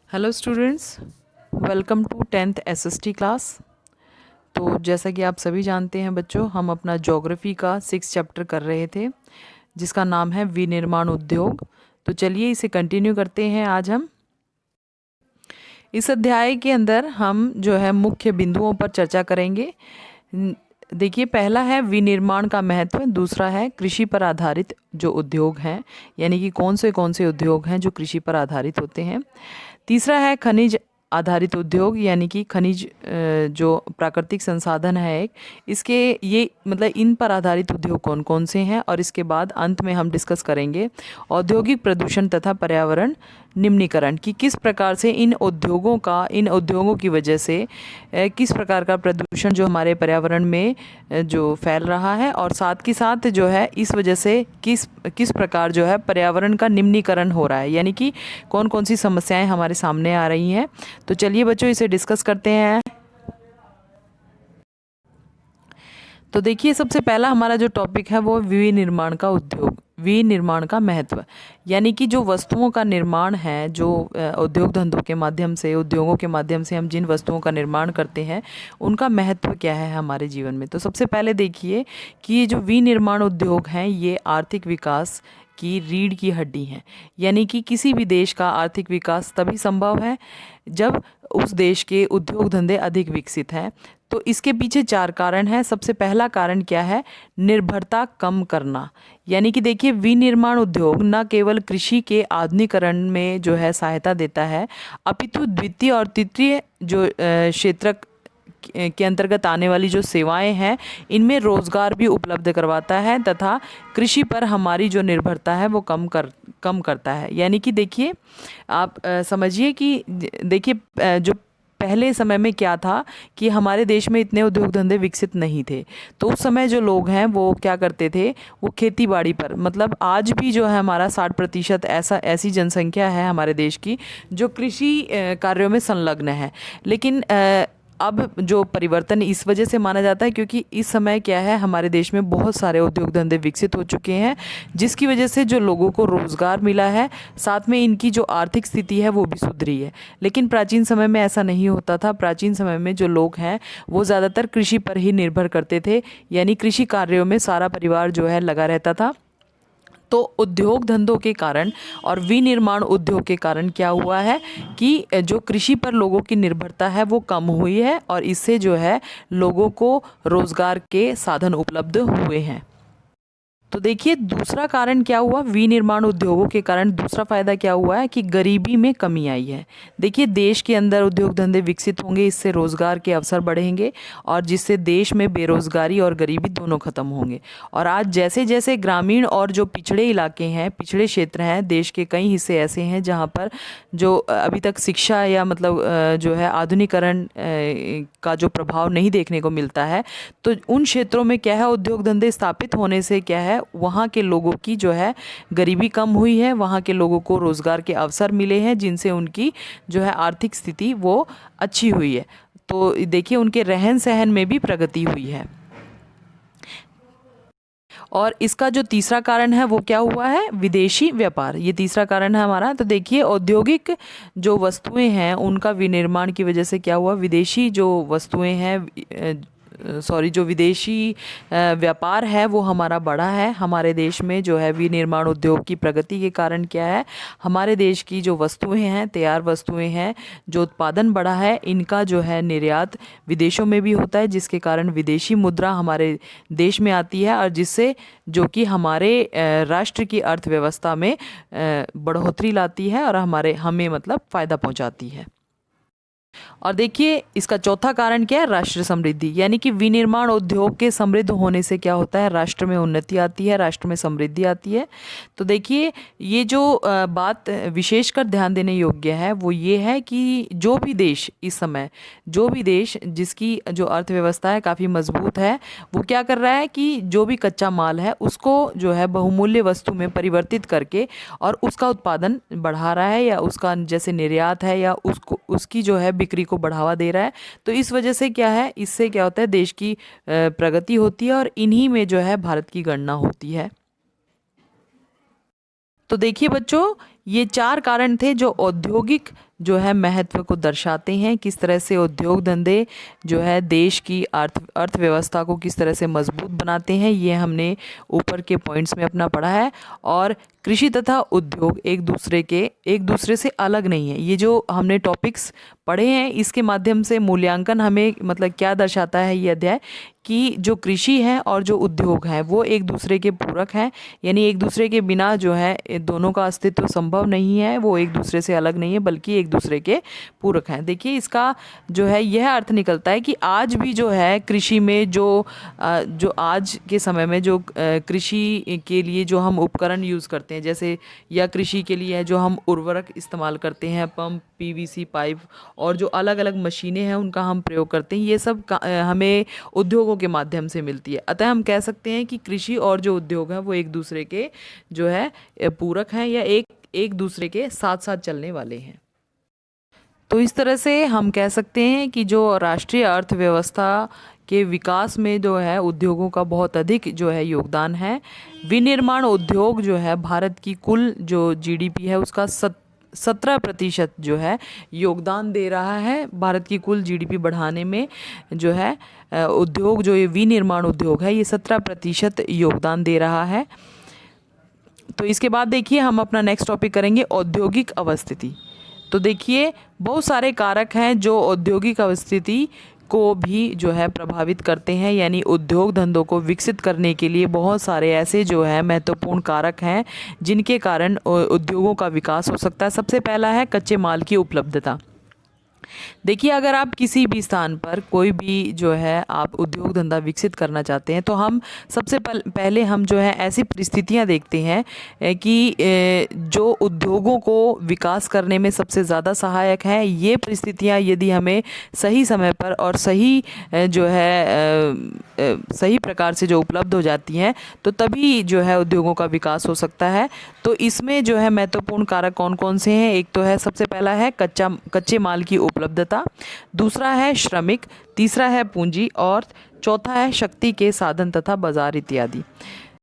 Hello students, welcome to 10th SST class. तो जैसा कि आप सभी जानते हैं बच्चों, हम अपना ज्योग्राफी का 6 चैप्टर कर रहे थे जिसका नाम है विनिर्माण उद्योग। तो चलिए इसे कंटिन्यू करते हैं। आज हम इस अध्याय के अंदर हम जो है मुख्य बिंदुओं पर चर्चा करेंगे। देखिए, पहला है विनिर्माण का महत्व, दूसरा है कृषि पर आधारित जो उद्योग हैं, यानी कि कौन से उद्योग हैं जो कृषि पर आधारित होते हैं। तीसरा है खनिज आधारित उद्योग, यानी कि खनिज जो प्राकृतिक संसाधन है एक, इसके ये मतलब इन पर आधारित उद्योग कौन कौन से हैं। और इसके बाद अंत में हम डिस्कस करेंगे औद्योगिक प्रदूषण तथा पर्यावरण निम्नीकरण, कि किस प्रकार से इन उद्योगों की वजह से किस प्रकार का प्रदूषण जो हमारे पर्यावरण में जो फैल रहा है, और साथ के साथ जो है इस वजह से किस किस प्रकार जो है पर्यावरण का निम्नीकरण हो रहा है, यानी कि कौन कौन सी समस्याएं हमारे सामने आ रही हैं। तो चलिए बच्चों इसे डिस्कस करते हैं। तो देखिए, सबसे पहला हमारा जो टॉपिक है वो विनिर्माण का उद्योग, विनिर्माण का महत्व, यानी कि जो वस्तुओं का निर्माण है, जो उद्योग धंधों के माध्यम से, उद्योगों के माध्यम से हम जिन वस्तुओं का निर्माण करते हैं उनका महत्व क्या है हमारे जीवन में। तो सबसे पहले देखिए कि ये जो विनिर्माण उद्योग हैं ये आर्थिक विकास की रीढ़ की हड्डी हैं। यानी कि किसी भी देश का आर्थिक विकास तभी संभव है जब उस देश के उद्योग धंधे अधिक विकसित हैं। तो इसके पीछे 4 कारण हैं। सबसे पहला कारण क्या है? निर्भरता कम करना। यानी कि देखिए, विनिर्माण उद्योग न केवल कृषि के आधुनिकीकरण में जो है सहायता देता है, अपितु द्वितीय और तृतीय जो क्षेत्र के अंतर्गत आने वाली जो सेवाएं हैं इनमें रोजगार भी उपलब्ध करवाता है तथा कृषि पर हमारी जो निर्भरता है वो कम करता है। यानी कि देखिए, आप समझिए कि देखिए जो पहले समय में क्या था कि हमारे देश में इतने उद्योग धंधे विकसित नहीं थे। तो उस समय जो लोग हैं वो क्या करते थे, वो खेती बाड़ी पर, मतलब आज भी जो है हमारा 60% ऐसी जनसंख्या है हमारे देश की जो कृषि कार्यों में संलग्न है। लेकिन अब जो परिवर्तन इस वजह से माना जाता है क्योंकि इस समय क्या है, हमारे देश में बहुत सारे उद्योग धंधे विकसित हो चुके हैं जिसकी वजह से जो लोगों को रोज़गार मिला है, साथ में इनकी जो आर्थिक स्थिति है वो भी सुधरी है। लेकिन प्राचीन समय में ऐसा नहीं होता था। प्राचीन समय में जो लोग हैं वो ज़्यादातर कृषि पर ही निर्भर करते थे, यानी कृषि कार्यों में सारा परिवार जो है लगा रहता था। तो उद्योग धंधों के कारण और विनिर्माण उद्योग के कारण क्या हुआ है कि जो कृषि पर लोगों की निर्भरता है वो कम हुई है और इससे जो है लोगों को रोजगार के साधन उपलब्ध हुए हैं। तो देखिए, दूसरा कारण क्या हुआ, विनिर्माण उद्योगों के कारण दूसरा फायदा क्या हुआ है कि गरीबी में कमी आई है। देखिए, देश के अंदर उद्योग धंधे विकसित होंगे, इससे रोजगार के अवसर बढ़ेंगे और जिससे देश में बेरोजगारी और गरीबी दोनों खत्म होंगे। और आज जैसे जैसे ग्रामीण और जो पिछड़े इलाके हैं, पिछड़े क्षेत्र हैं, देश के कई हिस्से ऐसे हैं जहाँ पर जो अभी तक शिक्षा या मतलब जो है आधुनिकीकरण का जो प्रभाव नहीं देखने को मिलता है, तो उन क्षेत्रों में क्या है, उद्योग धंधे स्थापित होने से क्या है, वहाँ के लोगों की जो है गरीबी कम हुई है, वहाँ के लोगों को रोज़गार के अवसर मिले हैं जिनसे उनकी जो है आर्थिक स्थिति वो अच्छी हुई है। तो देखिए, उनके रहन सहन में भी प्रगति हुई है। और इसका जो तीसरा कारण है वो क्या हुआ है, विदेशी व्यापार। ये तीसरा कारण है हमारा। तो देखिए, औद्योगिक जो वस्तुएं हैं उनका विनिर्माण की वजह से क्या हुआ, विदेशी जो वस्तुएं हैं जो विदेशी व्यापार है वो हमारा बढ़ा है। हमारे देश में जो है विनिर्माण उद्योग की प्रगति के कारण क्या है, हमारे देश की जो वस्तुएं हैं, तैयार वस्तुएं हैं, जो उत्पादन बढ़ा है, इनका जो है निर्यात विदेशों में भी होता है जिसके कारण विदेशी मुद्रा हमारे देश में आती है और जिससे जो कि हमारे राष्ट्र की अर्थव्यवस्था में बढ़ोतरी लाती है और हमें मतलब फ़ायदा पहुंचाती है। और देखिए, इसका चौथा कारण क्या है, राष्ट्र समृद्धि। यानी कि विनिर्माण उद्योग के समृद्ध होने से क्या होता है, राष्ट्र में उन्नति आती है, राष्ट्र में समृद्धि आती है। तो देखिए, ये जो बात विशेषकर ध्यान देने योग्य है वो ये है कि जो भी देश इस समय, जो भी देश जिसकी जो अर्थव्यवस्था है काफ़ी मजबूत है, वो क्या कर रहा है कि जो भी कच्चा माल है उसको जो है बहुमूल्य वस्तु में परिवर्तित करके और उसका उत्पादन बढ़ा रहा है, या उसका जैसे निर्यात है या उसकी जो है बिक्री को बढ़ावा दे रहा है। तो इस वजह से क्या है, इससे क्या होता है, देश की प्रगति होती है और इन्हीं में जो है भारत की गणना होती है। तो देखिए बच्चों, ये 4 कारण थे जो औद्योगिक जो है महत्व को दर्शाते हैं। किस तरह से उद्योग धंधे जो है देश की अर्थव्यवस्था को किस तरह से मजबूत बनाते हैं, ये हमने ऊपर के पॉइंट्स में अपना पढ़ा है। और कृषि तथा उद्योग एक दूसरे से अलग नहीं है। ये जो हमने टॉपिक्स पढ़े हैं इसके माध्यम से मूल्यांकन हमें मतलब क्या दर्शाता है ये अध्याय, कि जो कृषि है और जो उद्योग है वो एक दूसरे के पूरक हैं, यानी एक दूसरे के बिना जो है दोनों का अस्तित्व संभव नहीं है, वो एक दूसरे से अलग नहीं है बल्कि एक दूसरे के पूरक हैं। देखिए इसका जो है यह अर्थ निकलता है कि आज भी जो है कृषि में जो आज के समय में जो कृषि के लिए जो हम उपकरण यूज़ करते हैं, जैसे या कृषि के लिए है जो हम उर्वरक इस्तेमाल करते हैं, पंप, पीवीसी पाइप और जो अलग अलग मशीनें हैं उनका हम प्रयोग करते हैं, ये सब हमें उद्योगों के माध्यम से मिलती है। अतः हम कह सकते हैं कि कृषि और जो उद्योग है वो एक दूसरे के जो है पूरक हैं, या एक दूसरे के साथ साथ चलने वाले हैं। तो इस तरह से हम कह सकते हैं कि जो राष्ट्रीय अर्थव्यवस्था के विकास में जो है उद्योगों का बहुत अधिक जो है योगदान है। विनिर्माण उद्योग जो है भारत की कुल जो जीडीपी है उसका 17% जो है योगदान दे रहा है। भारत की कुल जीडीपी बढ़ाने में जो है उद्योग, जो ये विनिर्माण उद्योग है, ये 17% योगदान दे रहा है। तो इसके बाद देखिए हम अपना नेक्स्ट टॉपिक करेंगे औद्योगिक अवस्थिति। तो देखिए बहुत सारे कारक हैं जो औद्योगिक अवस्थिति को भी जो है प्रभावित करते हैं, यानी उद्योग धंधों को विकसित करने के लिए बहुत सारे ऐसे जो है महत्वपूर्ण कारक हैं जिनके कारण उद्योगों का विकास हो सकता है। सबसे पहला है कच्चे माल की उपलब्धता। देखिए अगर आप किसी भी स्थान पर कोई भी जो है आप उद्योग धंधा विकसित करना चाहते हैं तो हम सबसे पहले हम जो है ऐसी परिस्थितियां देखते हैं कि जो उद्योगों को विकास करने में सबसे ज़्यादा सहायक है, ये परिस्थितियां यदि हमें सही समय पर और सही जो है सही प्रकार से जो उपलब्ध हो जाती हैं तो तभी जो है उद्योगों का विकास हो सकता है। तो इसमें जो है महत्वपूर्ण कारक कौन कौन से हैं? एक तो है सबसे पहला है कच्चे माल की उपलब्धता, दूसरा है श्रमिक, तीसरा है पूंजी और चौथा है शक्ति के साधन तथा बाजार इत्यादि।